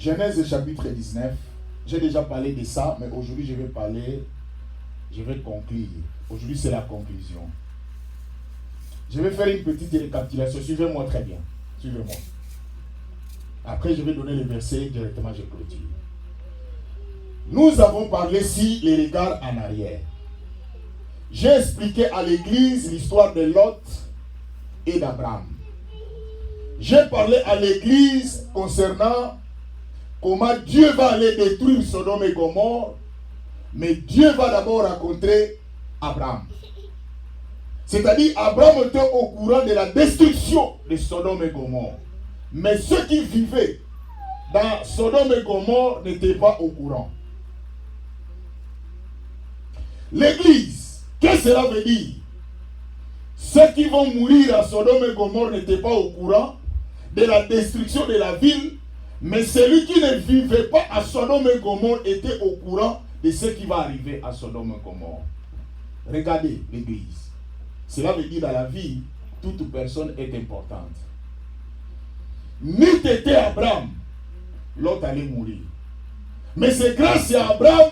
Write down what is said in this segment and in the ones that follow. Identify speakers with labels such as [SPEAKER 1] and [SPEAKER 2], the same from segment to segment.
[SPEAKER 1] Genèse chapitre 19. J'ai déjà parlé de ça, mais aujourd'hui je vais conclure. Aujourd'hui c'est la conclusion. Je vais faire une petite récapitulation. Suivez-moi très bien. Suivez-moi. Après je vais donner les versets directement, je clôture. Nous avons parlé si les regards en arrière. J'ai expliqué à l'église l'histoire de Lot et d'Abraham. J'ai parlé à l'église concernant comment Dieu va aller détruire Sodome et Gomorrhe, mais Dieu va d'abord rencontrer Abraham. C'est-à-dire, Abraham était au courant de la destruction de Sodome et Gomorrhe. Mais ceux qui vivaient dans Sodome et Gomorrhe n'étaient pas au courant. L'église, qu'est-ce que cela veut dire? Ceux qui vont mourir à Sodome et Gomorrhe n'étaient pas au courant de la destruction de la ville, mais celui qui ne vivait pas à Sodome et Gomorrhe était au courant de ce qui va arriver à Sodome et Gomorrhe. Regardez l'église. Cela veut dire dans la vie, toute personne est importante. N'eût été Abraham, l'autre allait mourir. Mais c'est grâce à Abraham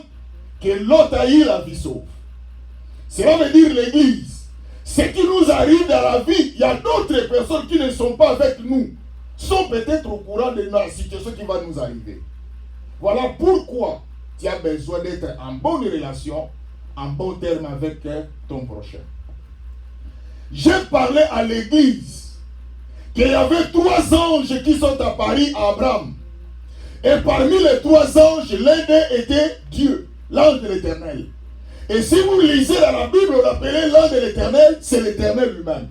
[SPEAKER 1] que l'autre a eu la vie sauve. Cela veut dire l'église. Ce qui nous arrive dans la vie, il y a d'autres personnes qui ne sont pas avec nous, sont peut-être au courant de la situation qui va nous arriver. Voilà pourquoi tu as besoin d'être en bonne relation, en bon terme avec ton prochain. J'ai parlé à l'église qu'il y avait 3 anges qui sont apparus à Abraham. Et parmi les 3 anges, l'un d'eux était Dieu, l'ange de l'Éternel. Et si vous lisez dans la Bible, on appelait l'ange de l'Éternel, c'est l'Éternel lui-même.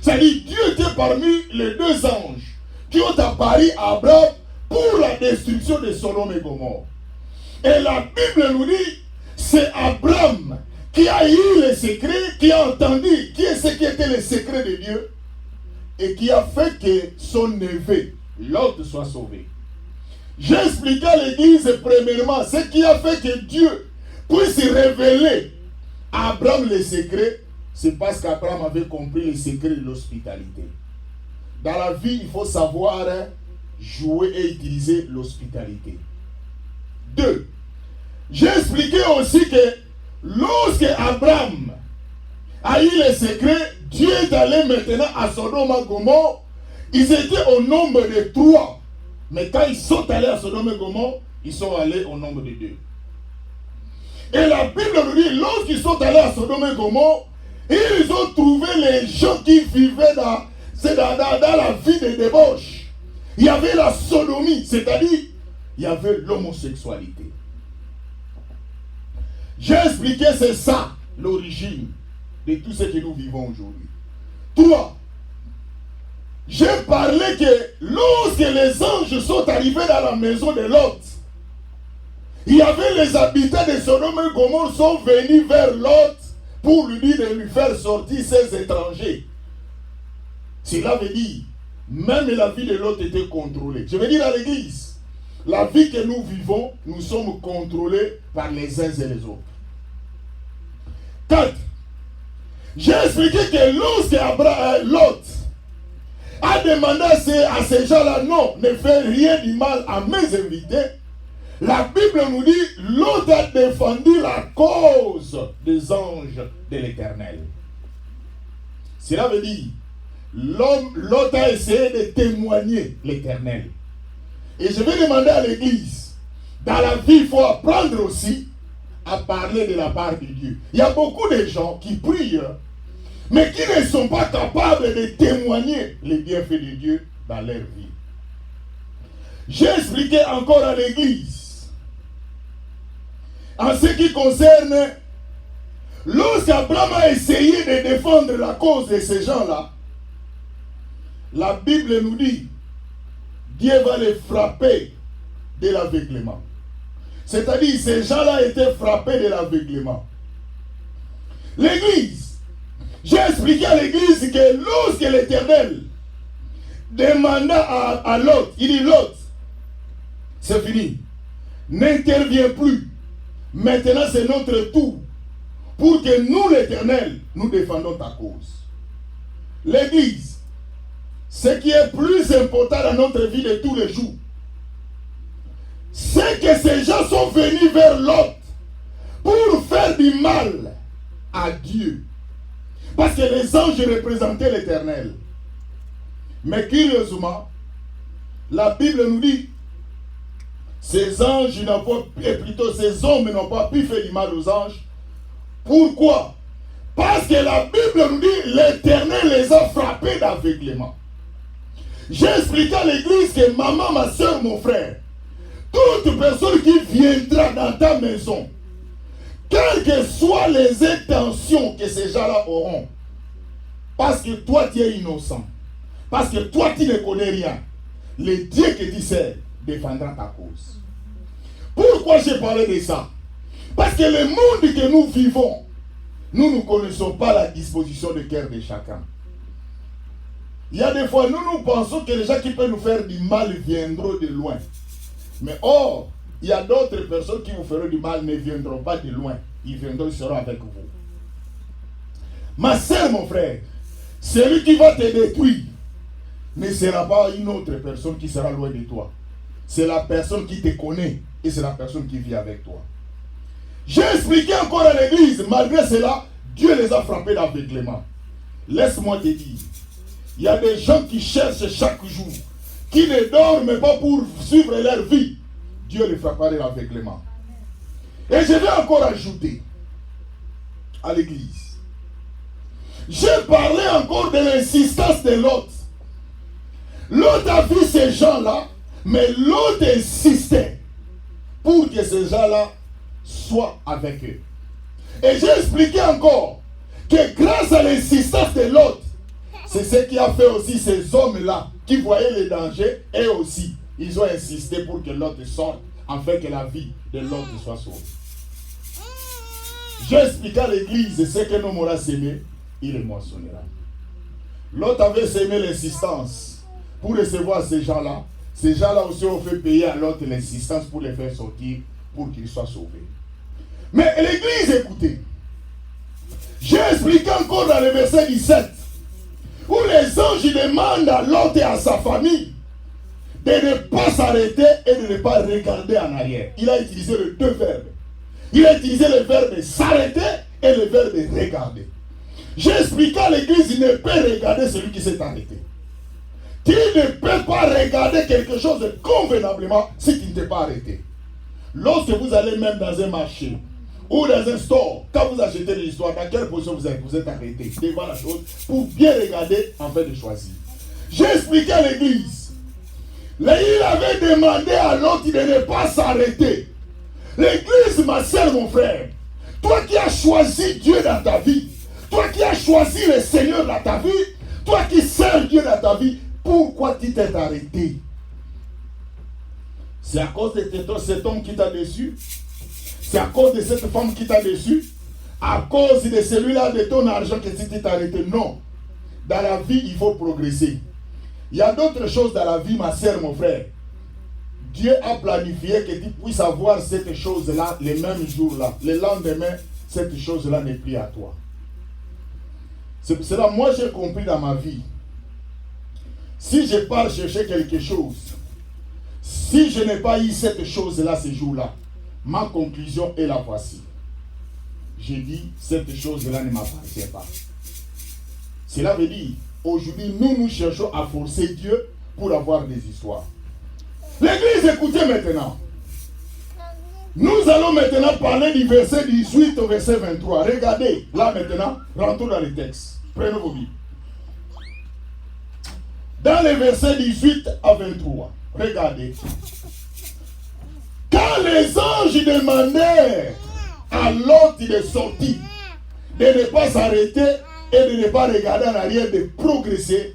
[SPEAKER 1] C'est-à-dire, Dieu était parmi les 2 anges qui ont apparu à Abraham pour la destruction de Sodome et Gomorrhe. Et la Bible nous dit, c'est Abraham qui a eu les secrets, qui a entendu qui est ce qui était le secret de Dieu et qui a fait que son neveu, Lot, soit sauvé. J'ai expliqué à l'église premièrement ce qui a fait que Dieu puisse révéler à Abraham les secrets, c'est parce qu'Abraham avait compris les secrets de l'hospitalité. Dans la vie, il faut savoir jouer et utiliser l'hospitalité. 2. J'ai expliqué aussi que lorsque Abraham a eu les secrets, Dieu est allé maintenant à Sodome et Gomorrhe. Ils étaient au nombre de 3. Mais quand ils sont allés à Sodome et Gomorrhe, ils sont allés au nombre de 2. Et la Bible nous dit, lorsqu'ils sont allés à Sodome et Gomorrhe, ils ont trouvé les gens qui vivaient dans la vie de débauche. Il y avait la sodomie, c'est-à-dire, il y avait l'homosexualité. J'ai expliqué, c'est ça l'origine de tout ce que nous vivons aujourd'hui. 3. J'ai parlé que lorsque les anges sont arrivés dans la maison de Lot, il y avait les habitants de Sodome et Gomorrhe sont venus vers Lot pour lui dire de lui faire sortir ses étrangers. Cela veut dire, même la vie de Lot était contrôlée. Je veux dire à l'église, la vie que nous vivons, nous sommes contrôlés par les uns et les autres. 4. J'ai expliqué que lorsque Lot a demandé à ces gens-là, non, ne fais rien du mal à mes invités, la Bible nous dit, Lot a défendu la cause des anges de l'Éternel. Cela veut dire, Lot a essayé de témoigner l'Éternel. Et je vais demander à l'église, dans la vie, il faut apprendre aussi à parler de la part de Dieu. Il y a beaucoup de gens qui prient, mais qui ne sont pas capables de témoigner les bienfaits de Dieu dans leur vie. J'ai expliqué encore à l'église, en ce qui concerne, lorsqu'Abraham a essayé de défendre la cause de ces gens-là, la Bible nous dit, Dieu va les frapper de l'aveuglement. C'est-à-dire, ces gens-là étaient frappés de l'aveuglement. L'église, j'ai expliqué à l'église que lorsque l'Éternel demanda à Lot, il dit, Lot, c'est fini, n'interviens plus. Maintenant, c'est notre tour pour que nous, l'Éternel, nous défendons ta cause. L'église, ce qui est plus important dans notre vie de tous les jours, c'est que ces gens sont venus vers Lot pour faire du mal à Dieu. Parce que les anges représentaient l'Éternel. Mais curieusement, la Bible nous dit, ces anges n'ont pas, et plutôt ces hommes n'ont pas pu faire du mal aux anges. Pourquoi? Parce que la Bible nous dit, l'Éternel les a frappés d'aveuglement. J'ai expliqué à l'église que maman, ma soeur, mon frère, toute personne qui viendra dans ta maison, quelles que soient les intentions que ces gens-là auront, parce que toi tu es innocent, parce que toi tu ne connais rien, le Dieu que tu sers défendra ta cause. Pourquoi j'ai parlé de ça? Parce que le monde que nous vivons, nous ne connaissons pas la disposition de cœur de chacun. Il y a des fois, nous pensons que les gens qui peuvent nous faire du mal viendront de loin. Mais or, il y a d'autres personnes qui vous feront du mal ne viendront pas de loin. Ils viendront, ils seront avec vous. Ma soeur, mon frère, celui qui va te détruire ne sera pas une autre personne qui sera loin de toi. C'est la personne qui te connaît et c'est la personne qui vit avec toi. J'ai expliqué encore à l'église, malgré cela, Dieu les a frappés d'aveuglement. Laisse-moi te dire, il y a des gens qui cherchent chaque jour, qui ne dorment pas pour suivre leur vie. Dieu les frappera d'aveuglement. Et je vais encore ajouter à l'église. J'ai parlé encore de l'insistance de Lot. Lot a vu ces gens-là, mais Lot insistait pour que ces gens-là soient avec eux. Et j'ai expliqué encore que grâce à l'insistance de Lot, c'est ce qui a fait aussi ces hommes-là qui voyaient les dangers, et aussi, ils ont insisté pour que Lot sorte, afin que la vie de Lot soit sauvée. J'ai expliqué à l'église ce que l'homme aura sémé, il le moissonnera. Lot avait sémé l'insistance pour recevoir ces gens-là. Ces gens-là aussi ont fait payer à Lot l'insistance pour les faire sortir, pour qu'ils soient sauvés. Mais l'église, écoutez, j'ai expliqué encore dans le verset 17, où les anges demandent à Lot et à sa famille de ne pas s'arrêter et de ne pas regarder en arrière. Il a utilisé les deux verbes. Il a utilisé le verbe de s'arrêter et le verbe de regarder. J'ai expliqué à l'église, il ne peut regarder celui qui s'est arrêté. Tu ne peux pas regarder quelque chose convenablement si tu ne t'es pas arrêté. Lorsque vous allez même dans un marché ou dans un store, quand vous achetez de l'histoire, dans quelle position vous êtes arrêté devant la chose pour bien regarder afin de choisir. J'ai expliqué à l'église. Il avait demandé à l'autre de ne pas s'arrêter. L'église, ma soeur, mon frère, toi qui as choisi Dieu dans ta vie, toi qui as choisi le Seigneur dans ta vie, toi qui sers Dieu dans ta vie, pourquoi tu t'es arrêté? C'est à cause de cet homme qui t'a déçu? C'est à cause de cette femme qui t'a déçu? À cause de celui-là, de ton argent que tu t'es arrêté? Non. Dans la vie, il faut progresser. Il y a d'autres choses dans la vie, ma soeur, mon frère. Dieu a planifié que tu puisses avoir cette chose-là les mêmes jours-là. Le lendemain, cette chose-là n'est plus à toi. C'est pour cela, moi, j'ai compris dans ma vie. Si je pars chercher quelque chose, si je n'ai pas eu cette chose-là ce jour-là, ma conclusion est la voici. J'ai dit, cette chose-là ne m'appartient pas. Cela veut dire, aujourd'hui, nous cherchons à forcer Dieu pour avoir des histoires. L'église, écoutez maintenant. Nous allons maintenant parler du verset 18 au verset 23. Regardez, là maintenant, rentrons dans le texte. Prenez vos Bibles. Dans les versets 18 à 23, regardez. Quand les anges demandèrent à Lot de sortir, de ne pas s'arrêter et de ne pas regarder en arrière, de progresser,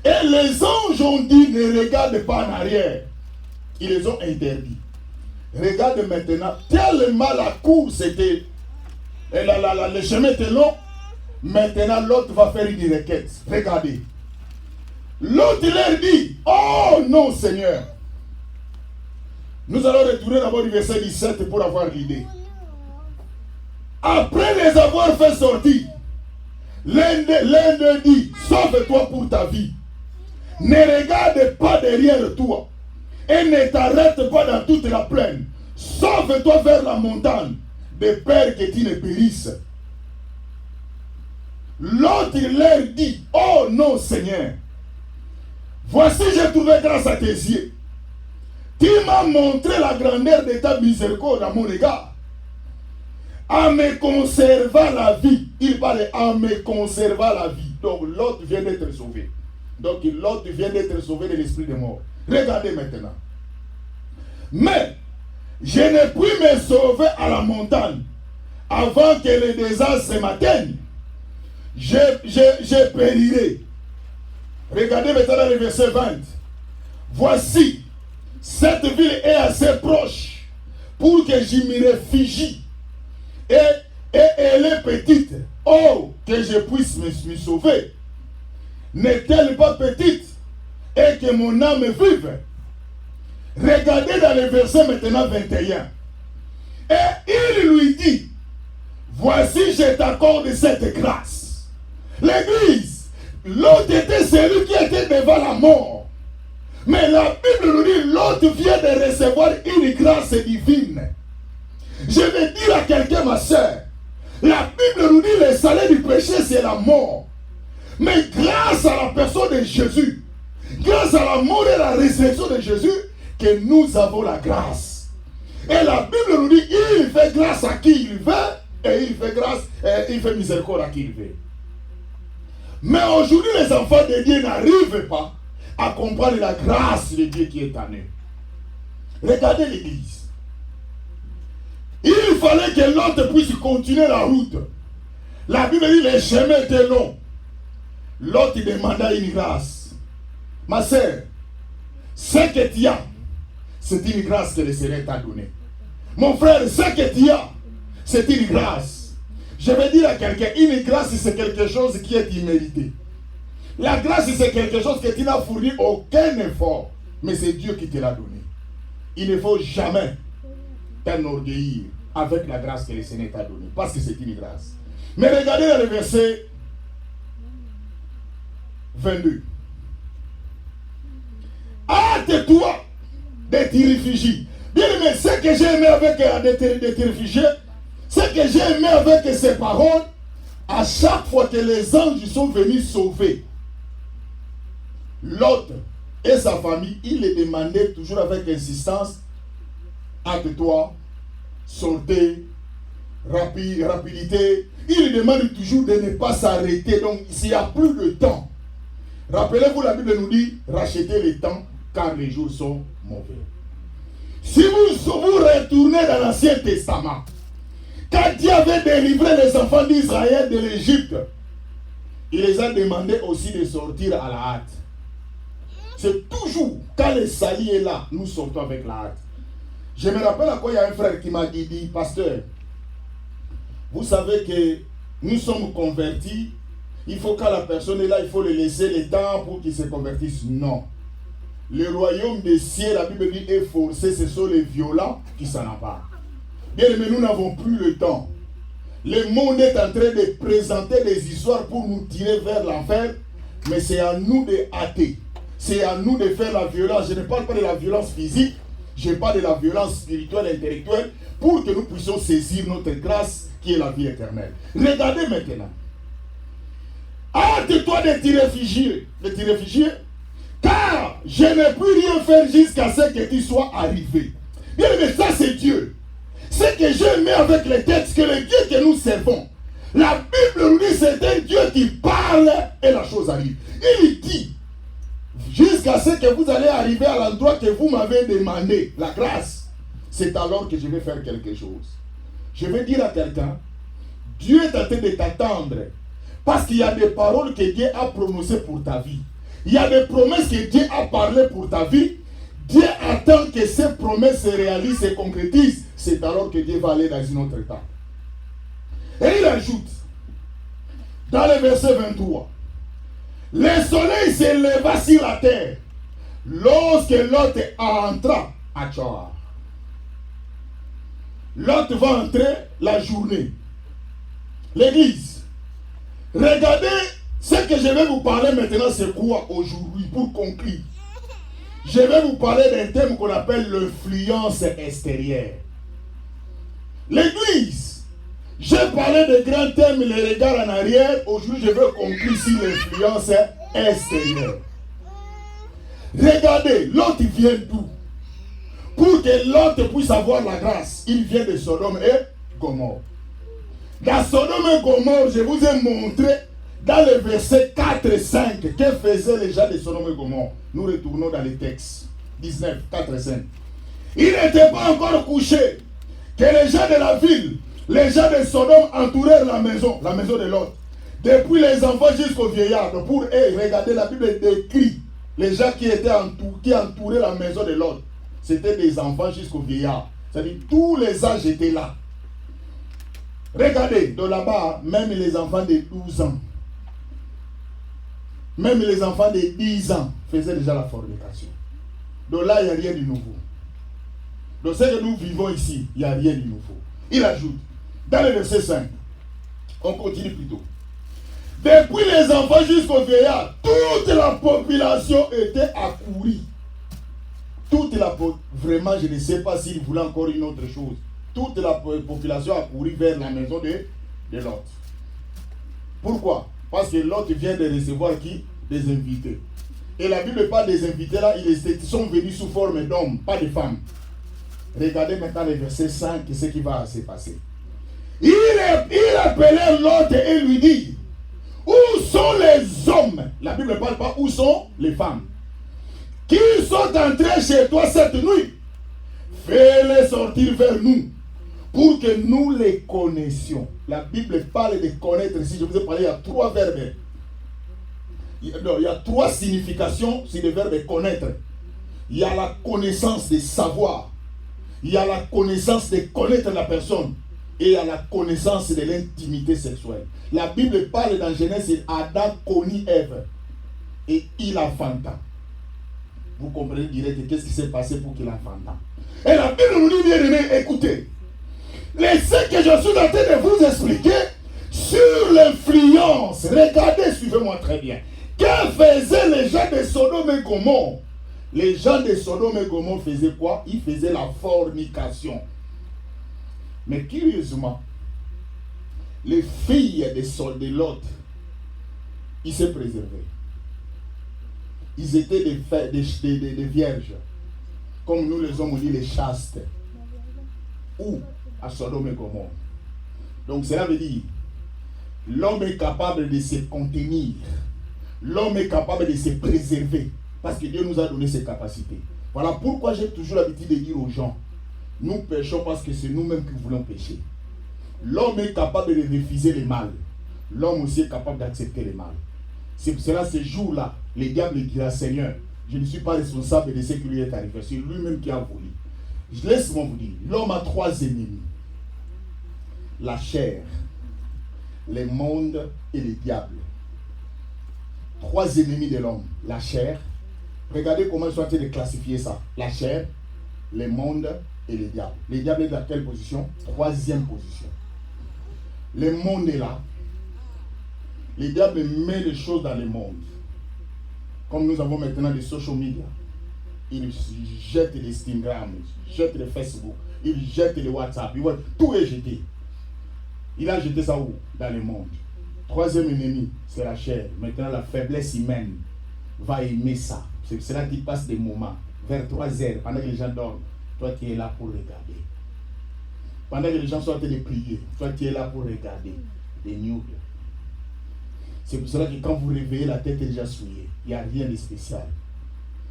[SPEAKER 1] et les anges ont dit ne regarde pas en arrière. Ils les ont interdits. Regarde maintenant, tellement la course était, le chemin était long, maintenant l'autre va faire une requête. Regardez. L'autre leur dit, oh non Seigneur. Nous allons retourner d'abord du verset 17 pour avoir l'idée. Après les avoir fait sortir, l'un d'eux dit, sauve-toi pour ta vie. Ne regarde pas derrière toi. et ne t'arrête pas dans toute la plaine. Sauve-toi vers la montagne, de peur que tu ne périsses. L'autre leur dit, oh non Seigneur, voici j'ai trouvé grâce à tes yeux. Tu m'as montré la grandeur de ta miséricorde à mon égard, en me conservant la vie. Il parle en me conservant la vie. Donc l'autre vient d'être sauvé. Donc l'autre vient d'être sauvé de l'esprit de mort. Regardez maintenant. Mais je ne puis me sauver à la montagne avant que les désastres m'atteignent. Je périrai. Regardez maintenant dans le verset 20. Voici, cette ville est assez proche pour que j'y m'y réfugie. Et elle est petite. Oh, que je puisse me sauver. N'est-elle pas petite et que mon âme vive? Regardez dans le verset maintenant 21. Et il lui dit, voici je t'accorde cette grâce. L'église, l'autre était celui qui était devant la mort. Mais la Bible nous dit, l'autre vient de recevoir une grâce divine. Je vais dire à quelqu'un, ma soeur, la Bible nous dit, le salaire du péché c'est la mort. Mais grâce à la personne de Jésus, grâce à la mort et la résurrection de Jésus, que nous avons la grâce. Et la Bible nous dit, il fait grâce à qui il veut, et il fait grâce, il fait miséricorde à qui il veut. Mais aujourd'hui, les enfants de Dieu n'arrivent pas à comprendre la grâce de Dieu qui est en eux. Regardez l'église. Il fallait que l'autre puisse continuer la route. La Bible dit, le chemin était long. L'autre demanda une grâce. Ma sœur, ce que tu as, c'est une grâce que le Seigneur t'a donnée. Mon frère, ce que tu as, c'est une grâce. Je vais dire à quelqu'un, une grâce c'est quelque chose qui est immérité. La grâce c'est quelque chose que tu n'as fourni aucun effort, mais c'est Dieu qui te l'a donné. Il ne faut jamais t'enorgueillir avec la grâce que le Seigneur t'a donnée, parce que c'est une grâce. Mais regardez dans le verset 22. Hâte-toi de te réfugier. Bien aimé, ce que j'ai aimé avec de te réfugier, ce que j'ai aimé avec ces paroles, à chaque fois que les anges sont venus sauver Lot et sa famille, il les demandait toujours avec insistance, hâte-toi, sortez, rapidité. Il demande toujours de ne pas s'arrêter. Donc, s'il n'y a plus de temps, rappelez-vous, la Bible nous dit, rachetez le temps, car les jours sont mauvais. Si vous retournez dans l'Ancien Testament, quand Dieu avait délivré les enfants d'Israël de l'Égypte, il les a demandé aussi de sortir à la hâte. C'est toujours, quand le salut est là, nous sortons avec la hâte. Je me rappelle à quoi il y a un frère qui m'a dit, pasteur, vous savez que nous sommes convertis, il faut quand la personne est là, il faut le laisser le temps pour qu'il se convertisse. Non. Le royaume des cieux, la Bible dit, est forcé, ce sont les violents qui s'en emparent. Bien, mais nous n'avons plus le temps. Le monde est en train de présenter des histoires pour nous tirer vers l'enfer, mais c'est à nous de hâter. C'est à nous de faire la violence. Je ne parle pas de la violence physique, je parle de la violence spirituelle, intellectuelle, pour que nous puissions saisir notre grâce qui est la vie éternelle. Regardez maintenant. Hâte-toi de te réfugier, car je ne peux rien faire jusqu'à ce que tu sois arrivé. Bien, mais ça c'est Dieu. Ce que j'aime avec les textes, que le Dieu que nous servons, la Bible nous dit c'est un Dieu qui parle et la chose arrive. Il dit, jusqu'à ce que vous allez arriver à l'endroit que vous m'avez demandé, la grâce, c'est alors que je vais faire quelque chose. Je vais dire à quelqu'un, Dieu est en train de t'attendre, parce qu'il y a des paroles que Dieu a prononcées pour ta vie. Il y a des promesses que Dieu a parlé pour ta vie. Dieu attend que ces promesses se réalisent, se concrétisent. C'est alors que Dieu va aller dans une autre étape. Et il ajoute, dans le verset 23, le soleil s'éleva sur la terre lorsque Lot entra à Tchoar. Lot va entrer la journée. L'église. Regardez ce que je vais vous parler maintenant, c'est quoi aujourd'hui pour conclure. je vais vous parler d'un thème qu'on appelle l'influence extérieure. L'église, j'ai parlé de grands thèmes, les regards en arrière. Aujourd'hui, je veux conclure sur l'influence extérieure. Regardez, Lot vient d'où? Pour que Lot puisse avoir la grâce, il vient de Sodome et Gomorrhe. Dans Sodome et Gomorre, je vous ai montré dans le verset 4 et 5 que faisaient les gens de Sodome et Gomorre. Nous retournons dans les textes 19, 4 et 5. Il n'était pas encore couché que les gens de la ville, les gens de Sodome entourèrent la maison de Lot. Depuis les enfants jusqu'aux vieillards. Pour eux, regardez, la Bible décrit les gens qui entouraient la maison de Lot. C'était des enfants jusqu'aux vieillards. C'est-à-dire tous les âges étaient là. Regardez, de là-bas, même les enfants de 12 ans, même les enfants de 10 ans faisaient déjà la fornication. Donc là, il n'y a rien de nouveau. Dans ce que nous vivons ici, il n'y a rien de nouveau. Il ajoute, dans le verset 5, on continue plutôt. Depuis les enfants jusqu'aux vieillards, toute la population était accourue. Vraiment, je ne sais pas s'il voulait encore une autre chose. Toute la population a couru vers la maison de Lot. Pourquoi? Parce que Lot vient de recevoir qui? Des invités. Et la Bible parle des invités là, ils sont venus sous forme d'hommes, pas de femmes. Regardez maintenant le verset 5, ce qui va se passer. Il appelait Lot et lui dit, où sont les hommes? La Bible ne parle pas où sont les femmes qui sont entrés chez toi cette nuit. Fais-les sortir vers nous pour que nous les connaissions. La Bible parle de connaître. Si je vous ai parlé, il y a 3 verbes. Il y a 3 significations sur le verbe connaître. Il y a la connaissance de savoir. Il y a la connaissance de connaître la personne. Et il y a la connaissance de l'intimité sexuelle. La Bible parle dans Genèse, Adam connut Ève. Et il enfanta. Vous comprenez direct qu'est-ce qui s'est passé pour qu'il enfanta. Et la Bible nous dit, bien aimé, écoutez. Ce que je suis en train de vous expliquer sur l'influence. Regardez, suivez-moi très bien. Que faisaient les gens de Sodome et Gomorre? Les gens de Sodome et Gomorre faisaient quoi? Ils faisaient la fornication. Mais curieusement, les filles de Lot, ils se préservaient. Ils étaient des vierges. Comme nous les hommes on dit les chastes. Ou à Sodome et Gomorre. Donc cela veut dire, l'homme est capable de se contenir. L'homme est capable de se préserver. Parce que Dieu nous a donné ces capacités. Voilà pourquoi j'ai toujours l'habitude de dire aux gens, nous péchons parce que c'est nous-mêmes qui voulons pécher. L'homme est capable de refuser le mal. L'homme aussi est capable d'accepter le mal. C'est pour cela, ce jour-là, le diable dira, Seigneur, je ne suis pas responsable de ce qui lui est arrivé. C'est lui-même qui a voulu. Laisse-moi vous dire, l'homme a 3 ennemis. La chair, le monde et le diable. 3 ennemis de l'homme. La chair. Regardez comment ils sont en train de classifier ça. La chair, le monde et le diable. Le diable est dans quelle position? 3e position. Le monde est là. Le diable met les choses dans le monde. Comme nous avons maintenant les social media. Il jette les Instagram, il jette les Facebook, il jette les WhatsApp, tout est jeté. Il a jeté ça où? Dans le monde. 3e ennemi, c'est la chair. Maintenant, la faiblesse humaine va aimer ça. C'est cela qui passe des moments. Vers 3 heures, pendant que les gens dorment, toi tu es là pour regarder. Pendant que les gens sont en train de prier, toi tu es là pour regarder des nudes. C'est pour cela que quand vous réveillez, la tête est déjà souillée. Il n'y a rien de spécial.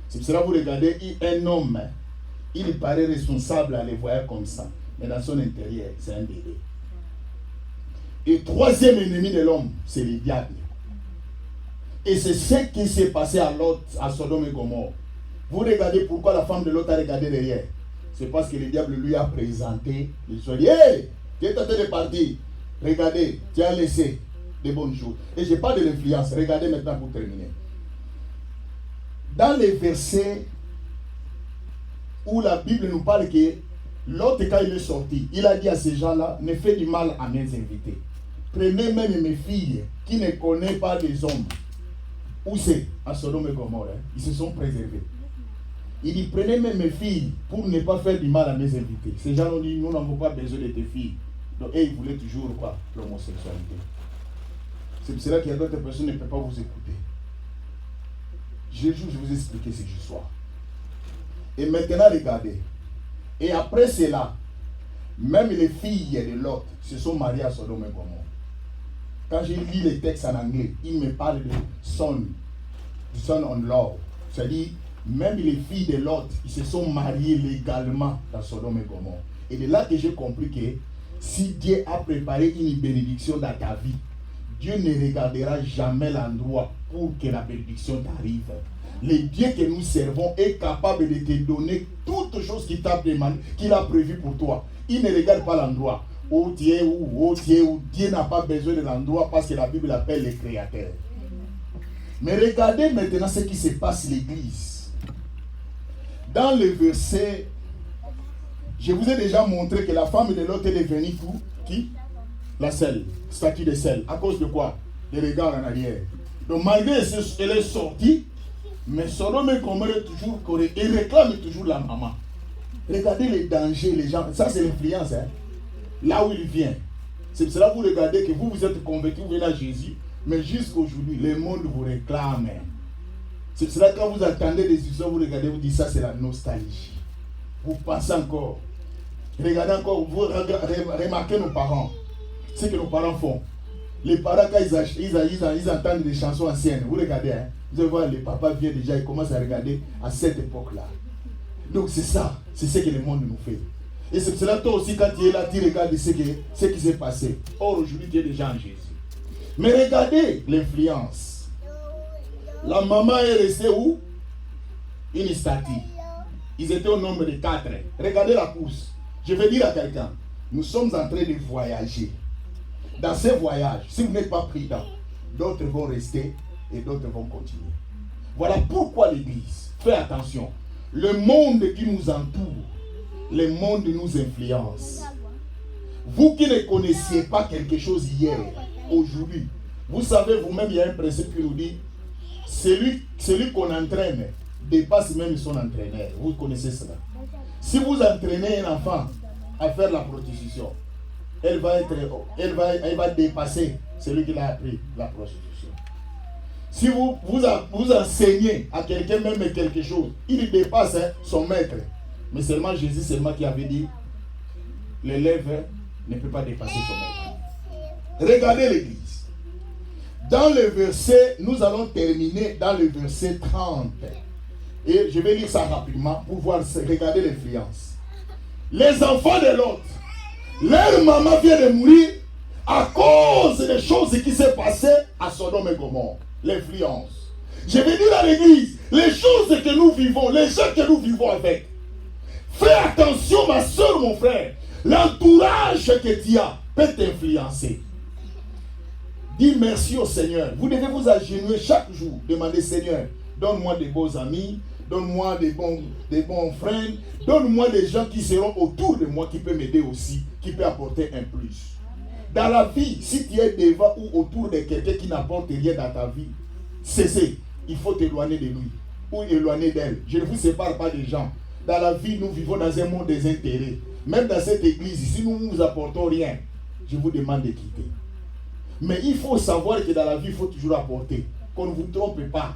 [SPEAKER 1] C'est pour cela que vous regardez un homme, il paraît responsable à les voir comme ça. Mais dans son intérieur, c'est un bébé. Et 3e ennemi de l'homme, c'est le diable. Et c'est ce qui s'est passé à Lot, à Sodome et Gomorre. Vous regardez pourquoi la femme de Lot a regardé derrière. C'est parce que le diable lui a présenté. Il lui a dit, hey, tu es tenté de partir. Regardez, tu as laissé des bonnes choses. Et je parle de l'influence. Regardez maintenant pour terminer. Dans les versets où la Bible nous parle que Lot, quand il est sorti, il a dit à ces gens-là, ne faites du mal à mes invités. Prenez même mes filles qui ne connaissent pas des hommes. Où c'est? À Sodome et Gomorre. Ils se sont préservés. Il dit, prenez même mes filles pour ne pas faire du mal à mes invités. Ces gens ont dit, nous n'avons pas besoin de tes filles. Donc, ils voulaient toujours quoi? L'homosexualité. C'est pour cela qu'il y a d'autres personnes qui ne peuvent pas vous écouter. Je vous ai expliqué cette histoire. Et maintenant, regardez. Et après cela, même les filles de Lot se sont mariées à Sodome et Gomorrhe. Quand je lis les textes en anglais, il me parle de son-in-law. C'est-à-dire, même les filles de Lot, ils se sont mariées légalement dans Sodome et Gomorrhe. Et de là que j'ai compris que si Dieu a préparé une bénédiction dans ta vie, Dieu ne regardera jamais l'endroit pour que la bénédiction t'arrive. Le Dieu que nous servons est capable de te donner toutes choses qu'il t'a demandé, qu'il a prévu pour toi. Il ne regarde pas l'endroit. Oh Dieu, Dieu n'a pas besoin de l'endroit parce que la Bible l'appelle le Créateur. Mais regardez maintenant ce qui se passe à l'église. Dans le verset, je vous ai déjà montré que la femme de Lot est devenue tout. Qui? La selle, statue de sel. À cause de quoi? Les regards en arrière. Donc malgré qu'elle est sortie, mais Sodome et Gomorrhe est toujours correct. Il réclame toujours la maman. Regardez les dangers, les gens. Ça c'est l'influence. Hein? Là où il vient. C'est pour cela que vous regardez que vous êtes convaincus, vous venez à Jésus. Mais jusqu'aujourd'hui, le monde vous réclame. C'est pour cela que quand vous attendez des histoires, vous regardez, vous dites ça c'est la nostalgie. Vous pensez encore. Regardez encore, vous remarquez nos parents. Ce que nos parents font. Les parents, quand ils entendent des chansons anciennes, vous regardez, hein, vous allez voir, les papas viennent déjà, ils commencent à regarder à cette époque-là. Donc c'est ça, c'est ce que le monde nous fait. Et c'est pour cela que toi aussi, quand tu es là, tu regardes ce qui s'est passé. Or, aujourd'hui, tu es déjà en Jésus. Mais regardez l'influence. La maman est restée où? Une statue. Ils étaient au nombre de 4. Regardez la course. Je vais dire à quelqu'un, nous sommes en train de voyager. Dans ces voyages, si vous n'êtes pas prudent, d'autres vont rester et d'autres vont continuer. Voilà pourquoi l'Église, fais attention. Le monde qui nous entoure, le monde nous influence. Vous qui ne connaissiez pas quelque chose hier, aujourd'hui, vous savez vous-même, il y a un principe qui nous dit, celui qu'on entraîne dépasse même son entraîneur. Vous connaissez cela. Si vous entraînez un enfant à faire la prostitution, elle va dépasser celui qui l'a appris la prostitution. Si vous enseignez à quelqu'un même quelque chose, il dépasse son maître. Mais seulement Jésus, qui avait dit, l'élève ne peut pas dépasser son maître. Regardez l'église. Dans le verset, nous allons terminer dans le verset 30. Et je vais lire ça rapidement pour voir, regarder l'influence. Les enfants de l'autre, leur maman vient de mourir à cause des choses qui s'est passées à Sodome et Gomorrhe. L'influence. Je vais dire à l'église, les choses que nous vivons, les gens que nous vivons avec. Fais attention, ma soeur, mon frère. L'entourage que tu as peut t'influencer. Dis merci au Seigneur. Vous devez vous agenouiller chaque jour. Demandez, Seigneur, donne-moi des beaux amis, donne-moi des bons frères, donne-moi des gens qui seront autour de moi, qui peuvent m'aider aussi, qui peuvent apporter un plus. Dans la vie, si tu es devant ou autour de quelqu'un qui n'apporte rien dans ta vie, cessez. Il faut t'éloigner de lui ou éloigner d'elle. Je ne vous sépare pas des gens. Dans la vie, nous vivons dans un monde des intérêts. Même dans cette église, si nous ne vous apportons rien, je vous demande de quitter. Mais il faut savoir que dans la vie, il faut toujours apporter. Qu'on ne vous trompe pas.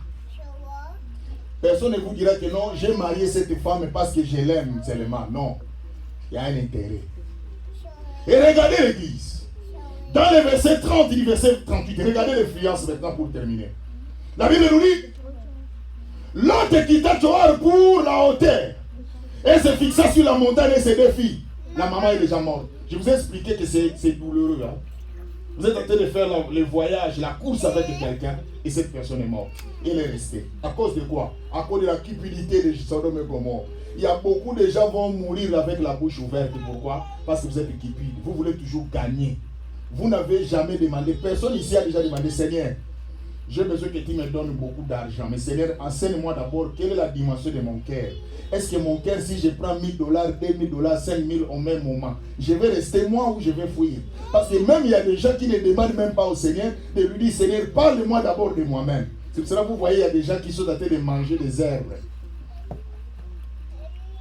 [SPEAKER 1] Personne ne vous dira que non, j'ai marié cette femme parce que je l'aime seulement. Non. Il y a un intérêt. Et regardez l'église. Dans le verset 30 et le verset 38, regardez l'influence maintenant pour terminer. La Bible nous dit, l'autre quitta Joar pour la hauteur et se fixa sur la montagne et ses 2 filles. La maman est déjà morte. Je vous ai expliqué que c'est douloureux. Hein? Vous êtes en train de faire le voyage, la course avec quelqu'un et cette personne est morte. Elle est restée. À cause de quoi? À cause de la cupidité de Sodome et Gomorrhe. Il y a beaucoup de gens qui vont mourir avec la bouche ouverte. Pourquoi? Parce que vous êtes cupide. Vous voulez toujours gagner. Vous n'avez jamais demandé. Personne ici a déjà demandé, Seigneur, j'ai besoin que tu me donnes beaucoup d'argent. Mais Seigneur, enseigne-moi d'abord quelle est la dimension de mon cœur. Est-ce que mon cœur, si je prends $1000, $2000, 5000 au même moment, je vais rester moi ou je vais fuir? Parce que même il y a des gens qui ne demandent même pas au Seigneur de lui dire, Seigneur, parle-moi d'abord de moi-même. C'est pour cela que vous voyez, il y a des gens qui sont en train de manger des herbes.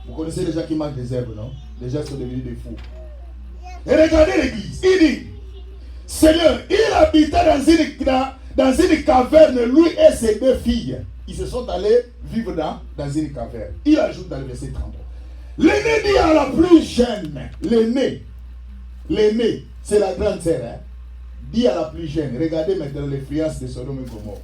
[SPEAKER 1] Vous connaissez les gens qui mangent des herbes, non? Les gens sont devenus des fous. Et regardez l'église. Il dit, Seigneur, il habitait dans une caverne, lui et ses 2 filles. Ils se sont allés vivre dans une caverne. Il ajoute dans le verset 33. L'aîné dit à la plus jeune, l'aîné, c'est la grande sœur, hein, dit à la plus jeune, regardez maintenant l'influence de Sodome et Gomorrhe.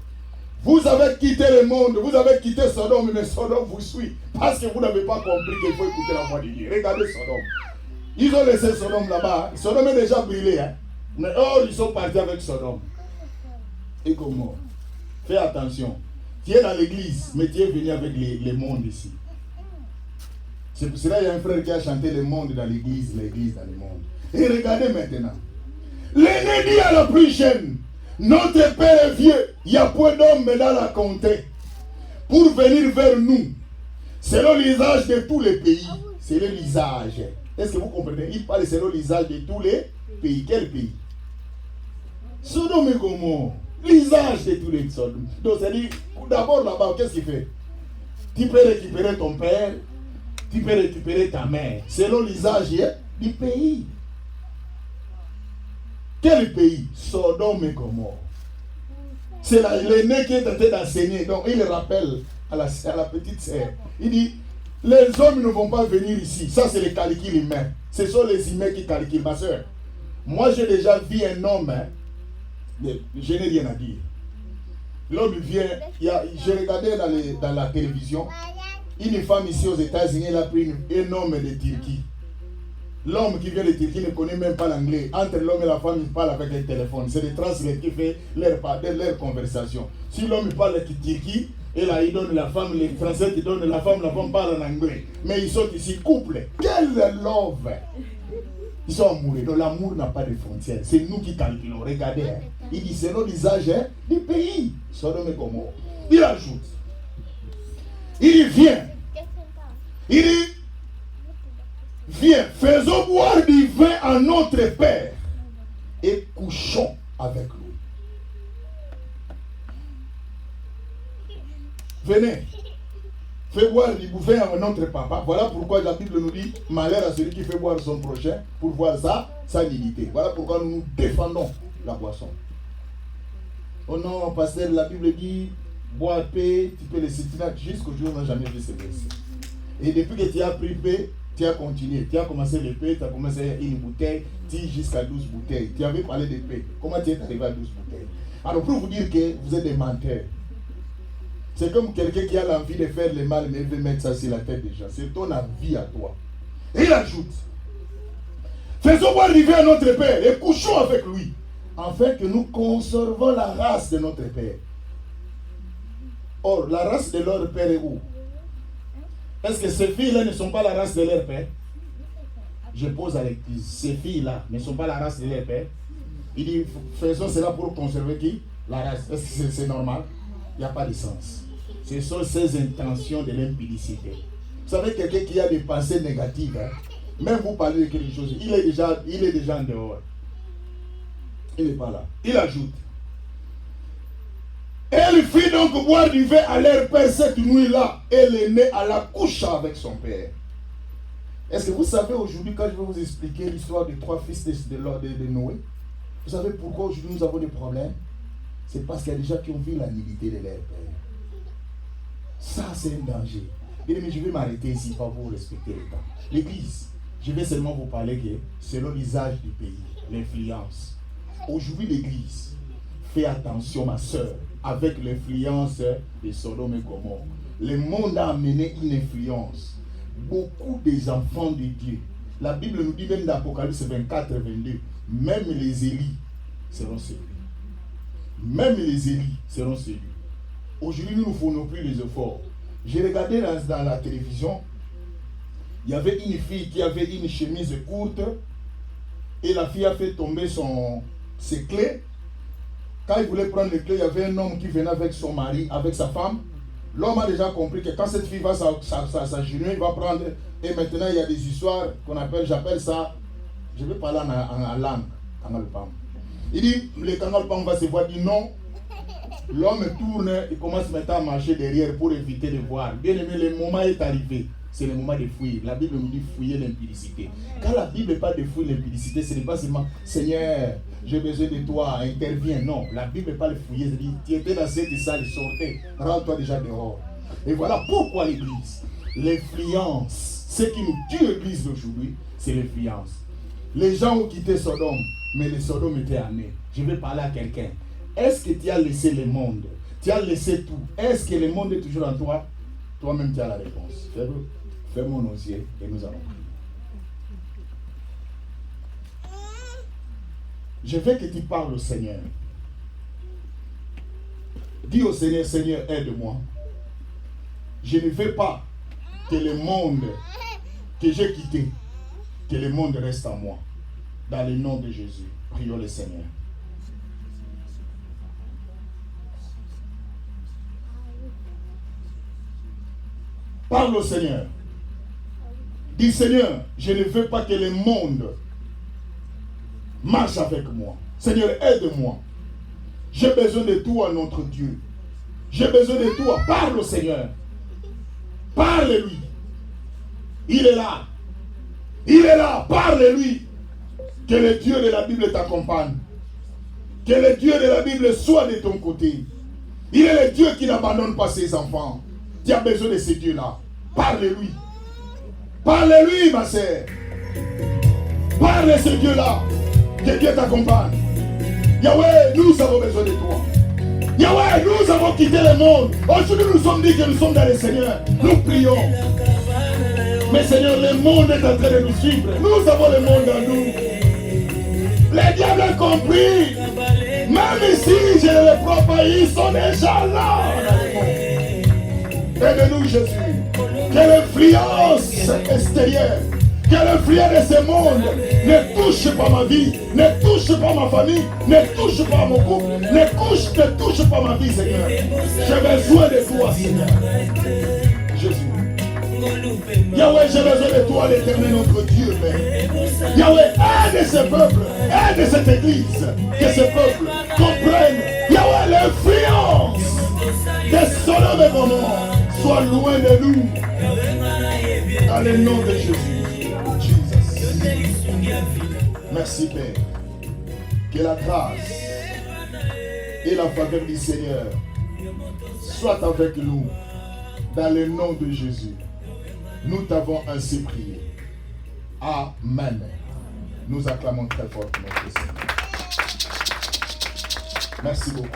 [SPEAKER 1] Vous avez quitté le monde, vous avez quitté Sodome, mais Sodome vous suit. Parce que vous n'avez pas compris qu'il faut écouter la voix de Dieu. Regardez Sodome. Ils ont laissé Sodome là-bas. Sodome est déjà brûlé. Hein. Mais ils sont partis avec Sodome. Et Gomorrhe. Fais attention. Tu es dans l'église, mais tu es venu avec les mondes ici. C'est pour cela qu'il y a un frère qui a chanté le monde dans l'église dans le monde. Et regardez maintenant. L'aîné dit à la plus jeune, notre père est vieux, il y a point d'hommes dans la comté pour venir vers nous. Selon l'usage de tous les pays. C'est le l'usage. Est-ce que vous comprenez? Il parle selon l'usage de tous les pays. Quel pays? Sodome et Gomorrhe. L'usage de tous les Sodomes. Donc c'est-à-dire, d'abord là-bas, qu'est-ce qu'il fait? Tu peux récupérer ton père, tu peux récupérer ta mère. Selon l'usage du pays. Quel pays? Sodome et Gomorrhe. C'est l'aîné qui est en train d'enseigner. Donc il rappelle à la petite sœur. Il dit, les hommes ne vont pas venir ici. Ça c'est le calcul humain. Ce sont les humains qui calculent. Ma soeur, moi j'ai déjà vu un homme, hein, je n'ai rien à dire. L'homme vient, j'ai regardé dans la télévision, une femme ici aux États-Unis, elle a pris un homme de Turquie. L'homme qui vient de Turquie ne connaît même pas l'anglais. Entre l'homme et la femme, il parle avec un téléphone. C'est des translateurs qui font leur conversation. Si l'homme parle de Turquie, et là il donne la femme, les Français qui donnent la femme parle en anglais. Mais ils sont ici couple. Quel love! Ils sont amoureux. Donc l'amour n'a pas de frontières. C'est nous qui calculons. Regardez. Hein. Il dit selon l'usage du pays. Sodome et Gomorrhe. Il ajoute. Il dit viens. Il dit viens, faisons boire du vin à notre Père et couchons avec lui. Venez, fais boire du vin à notre papa. Voilà pourquoi la Bible nous dit malheur à celui qui fait boire son prochain pour voir sa dignité. Voilà pourquoi nous défendons la boisson. Oh non, pasteur, la Bible dit boire paix, tu peux laisser. Jusqu'au jour où on n'a jamais vu ce verset. Et depuis que tu as pris paix, tu as continué. Tu as commencé le paix, tu as commencé une bouteille, tu jusqu'à 12 bouteilles. Tu avais parlé de paix. Comment tu es arrivé à 12 bouteilles? Alors pour vous dire que vous êtes des menteurs. C'est comme quelqu'un qui a l'envie de faire le mal, mais il veut mettre ça sur la tête des gens. C'est ton avis à toi. Et il ajoute, faisons boire du vin à notre Père et couchons avec lui, afin que nous conservons la race de notre Père. Or, la race de leur Père est où? Est-ce que ces filles-là ne sont pas la race de leur Père? Je pose à l'église, ces filles-là ne sont pas la race de leur Père? Il dit, faisons cela pour conserver qui? La race. Est-ce que c'est normal? Il n'y a pas de sens. Ce sont ces intentions de l'impudicité. Vous savez, quelqu'un qui a des pensées négatives, hein, même vous parlez de quelque chose, il est déjà en dehors. Il n'est pas là. Il ajoute. Elle fit donc boire du vin à leur père cette nuit-là. Et l'aîné alla coucher avec son père. Est-ce que vous savez aujourd'hui, quand je vais vous expliquer l'histoire des 3 fils de Noé, vous savez pourquoi aujourd'hui nous avons des problèmes? C'est parce qu'il y a des gens qui ont vu la nullité de leur père. Ça, c'est un danger. Mais je vais m'arrêter ici pour vous respecter le temps. L'église, je vais seulement vous parler que selon l'usage du pays, l'influence. Aujourd'hui, l'église, fais attention, ma soeur, avec l'influence de Sodome et Gomorrhe. Le monde a amené une influence. Beaucoup des enfants de Dieu. La Bible nous dit même dans Apocalypse 24, 22, même les Élis seront séduits. Même les Élis seront séduits. Aujourd'hui, nous ne faisons plus les efforts. J'ai regardé dans la télévision, il y avait une fille qui avait une chemise courte et la fille a fait tomber ses clés. Quand il voulait prendre les clés, il y avait un homme qui venait avec son mari, avec sa femme. L'homme a déjà compris que quand cette fille va s'agenouiller, il va prendre. Et maintenant, il y a des histoires j'appelle ça, je vais parler en langue, Kangal Pam. Il dit, le Kangal Pam va se voir, dit non. L'homme tourne, il commence maintenant à marcher derrière pour éviter de voir. Bien aimé, le moment est arrivé. c'est le moment de fuir. La Bible nous dit fouiller l'impudicité. Quand la Bible ne parle de fouiller l'impudicité, ce n'est pas seulement Seigneur, j'ai besoin de toi, interviens. Non, la Bible parle de fouiller. Elle dit, tu étais dans cette salle, sortez, rends-toi déjà dehors. Et voilà pourquoi l'Église, l'influence, ce qui nous tue l'Église d'aujourd'hui, c'est l'influence. Les gens ont quitté Sodome, mais le Sodome était amené. Je vais parler à quelqu'un. Est-ce que tu as laissé le monde? Tu as laissé tout. Est-ce que le monde est toujours en toi? Toi-même, tu as la réponse. Fais-moi nos yeux et nous allons prier. Je veux que tu parles au Seigneur. Dis au Seigneur, Seigneur, aide-moi. Je ne veux pas que le monde que j'ai quitté, que le monde reste en moi. Dans le nom de Jésus, prions le Seigneur. Parle au Seigneur. Dis, Seigneur, je ne veux pas que le monde marche avec moi. Seigneur, aide-moi. J'ai besoin de toi, notre Dieu. J'ai besoin de toi. Parle au Seigneur. Parle-lui. Il est là. Il est là. Parle-lui. Que le Dieu de la Bible t'accompagne. Que le Dieu de la Bible soit de ton côté. Il est le Dieu qui n'abandonne pas ses enfants. Tu as besoin de ce Dieu-là. Parle-lui. Parle-lui, ma sœur. Parle à ce Dieu-là. Que Dieu t'accompagne. Yahweh, nous avons besoin de toi. Yahweh, nous avons quitté le monde. Aujourd'hui, nous sommes dit que nous sommes dans le Seigneur. Nous prions. Mais Seigneur, le monde est en train de nous suivre. Nous avons le monde en nous. Les diables ont compris. Même ici, je ne les prends pas. Ils sont déjà là. Aide-nous, Jésus. Que l'influence extérieure, que l'influence de ce monde ne touche pas ma vie, ne touche pas ma famille, ne touche pas mon couple, ne touche pas ma vie, Seigneur. J'ai besoin de toi, Seigneur. Jésus. Yahweh, j'ai besoin de toi, l'Éternel, notre Dieu, Père. Yahweh, aide ce peuple, aide cette église, que ce peuple comprenne. Yahweh, l'influence de Sodome et Gomorrhe soit loin de nous. Dans le nom de Jésus. Jesus. Merci, Père. Que la grâce et la faveur du Seigneur soient avec nous. Dans le nom de Jésus. Nous t'avons ainsi prié. Amen. Nous acclamons très fort notre Seigneur. Merci beaucoup.